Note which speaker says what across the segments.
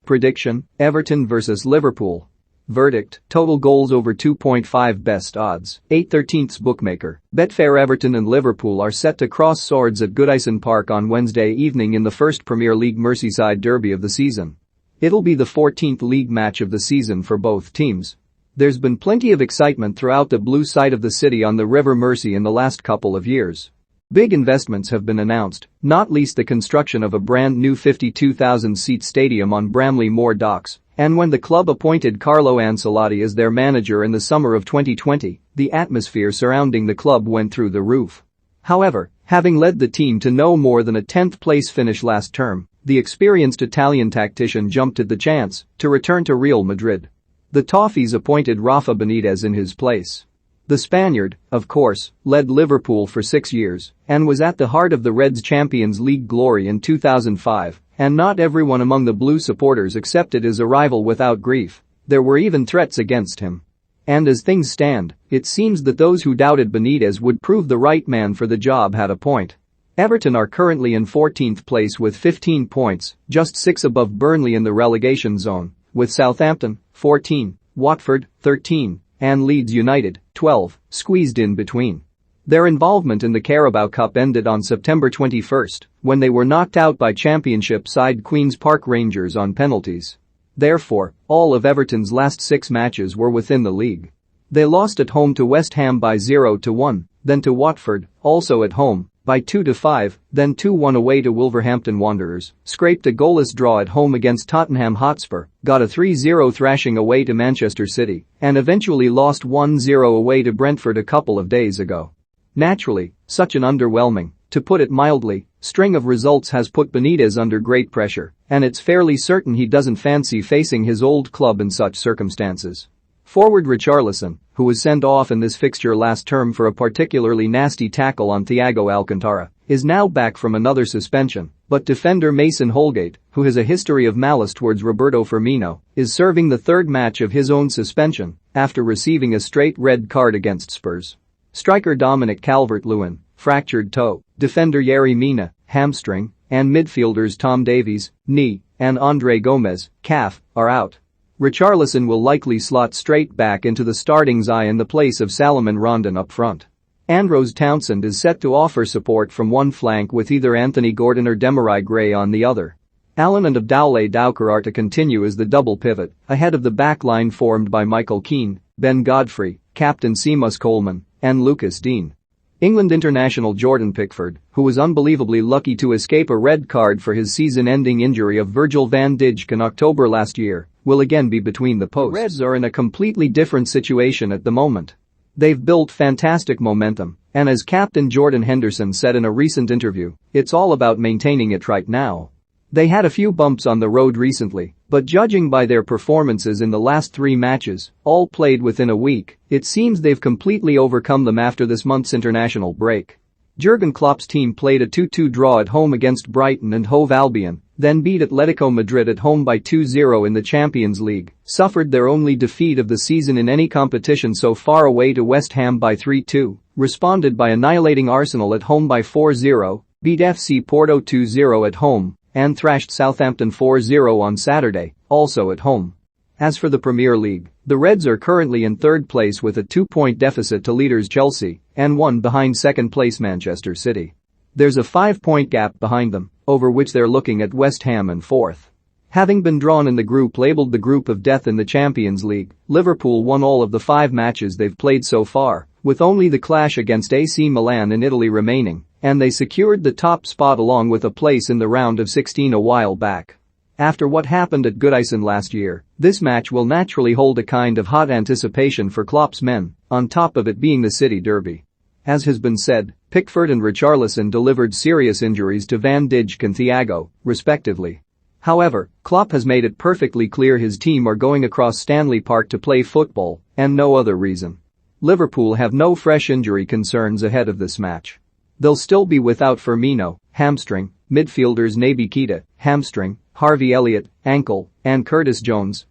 Speaker 1: Prediction: Everton vs Liverpool. Verdict: total goals over 2.5. Best odds: 8/13 bookmaker. Betfair. Everton and Liverpool are set to cross swords at Goodison Park on Wednesday evening in the first Premier League Merseyside derby of the season. It'll be the 14th league match of the season for both teams. There's been plenty of excitement throughout the blue side of the city on the River Mersey in the last couple of years. Big investments have been announced, not least the construction of a brand new 52,000-seat stadium on Bramley Moor Docks, and when the club appointed Carlo Ancelotti as their manager in the summer of 2020, the atmosphere surrounding the club went through the roof. However, having led the team to no more than a 10th-place finish last term, the experienced Italian tactician jumped at the chance to return to Real Madrid. The Toffees appointed Rafa Benitez in his place. The Spaniard, of course, led Liverpool for 6 years and was at the heart of the Reds' Champions League glory in 2005, and not everyone among the Blue supporters accepted his arrival without grief. There were even threats against him. And as things stand, it seems that those who doubted Benitez would prove the right man for the job had a point. Everton are currently in 14th place with 15 points, just 6 above Burnley in the relegation zone, with Southampton, 14, Watford, 13, and Leeds United, 12, squeezed in between. Their involvement in the Carabao Cup ended on September 21 when they were knocked out by Championship side Queen's Park Rangers on penalties. Therefore, all of Everton's last 6 matches were within the league. They lost at home to West Ham by 0-1, then to Watford, also at home, by 2-5, then 2-1 away to Wolverhampton Wanderers, scraped a goalless draw at home against Tottenham Hotspur, got a 3-0 thrashing away to Manchester City, and eventually lost 1-0 away to Brentford a couple of days ago. Naturally, such an underwhelming, to put it mildly, string of results has put Benitez under great pressure, and it's fairly certain he doesn't fancy facing his old club in such circumstances. Forward Richarlison, who was sent off in this fixture last term for a particularly nasty tackle on Thiago Alcantara, is now back from another suspension, but defender Mason Holgate, who has a history of malice towards Roberto Firmino, is serving the 3rd match of his own suspension after receiving a straight red card against Spurs. Striker Dominic Calvert-Lewin, fractured toe, defender Yerry Mina, hamstring, and midfielders Tom Davies, knee, and Andre Gomez, calf, are out. Richarlison will likely slot straight back into the starting eye in the place of Salomon Rondon up front. Andros Townsend is set to offer support from one flank with either Anthony Gordon or Demarai Gray on the other. Allen and Abdoulaye Doucouré are to continue as the double pivot, ahead of the back line formed by Michael Keane, Ben Godfrey, captain Seamus Coleman, and Lucas Dean. England international Jordan Pickford, who was unbelievably lucky to escape a red card for his season-ending injury of Virgil van Dijk in October last year, will again be between the posts. The Reds are in a completely different situation at the moment. They've built fantastic momentum, and as captain Jordan Henderson said in a recent interview, it's all about maintaining it right now. They had a few bumps on the road recently, but judging by their performances in the last 3 matches, all played within a week, it seems they've completely overcome them after this month's international break. Jurgen Klopp's team played a 2-2 draw at home against Brighton and Hove Albion, then beat Atletico Madrid at home by 2-0 in the Champions League, suffered their only defeat of the season in any competition so far away to West Ham by 3-2, responded by annihilating Arsenal at home by 4-0, beat FC Porto 2-0 at home, and thrashed Southampton 4-0 on Saturday, also at home. As for the Premier League, the Reds are currently in 3rd place with a 2-point deficit to leaders Chelsea and 1 behind 2nd place Manchester City. There's a 5-point gap behind them, over which they're looking at West Ham in 4th. Having been drawn in the group labelled the Group of Death in the Champions League, Liverpool won all of the 5 matches they've played so far, with only the clash against AC Milan in Italy remaining, and they secured the top spot along with a place in the round of 16 a while back. After what happened at Goodison last year, this match will naturally hold a kind of hot anticipation for Klopp's men, on top of it being the City derby. As has been said, Pickford and Richarlison delivered serious injuries to Van Dijk and Thiago, respectively. However, Klopp has made it perfectly clear his team are going across Stanley Park to play football, and no other reason. Liverpool have no fresh injury concerns ahead of this match. They'll still be without Firmino, hamstring, midfielders Naby Keita, hamstring, Harvey Elliott, ankle, and Curtis Jones,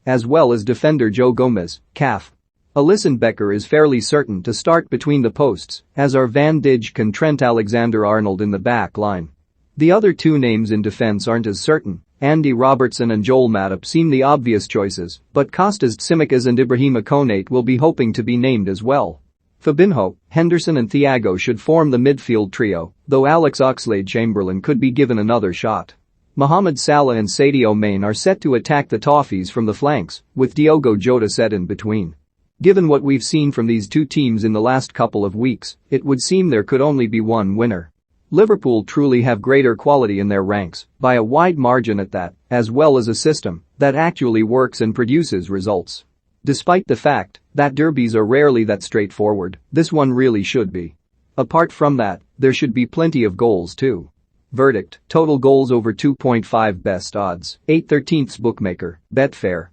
Speaker 1: as well as defender Joe Gomez, calf. Alisson Becker is fairly certain to start between the posts, as are Van Dijk and Trent Alexander-Arnold in the back line. The other 2 names in defense aren't as certain, Andy Robertson and Joel Matip seem the obvious choices, but Kostas Tsimikas and Ibrahima Konate will be hoping to be named as well. Fabinho, Henderson and Thiago should form the midfield trio, though Alex Oxlade-Chamberlain could be given another shot. Mohamed Salah and Sadio Mane are set to attack the Toffees from the flanks, with Diogo Jota set in between. Given what we've seen from these two teams in the last couple of weeks, it would seem there could only be one winner. Liverpool truly have greater quality in their ranks, by a wide margin at that, as well as a system that actually works and produces results. Despite the fact that derbies are rarely that straightforward, this one really should be. Apart from that, there should be plenty of goals too. Verdict: total goals over 2.5 best odds, 8/13 bookmaker, Betfair.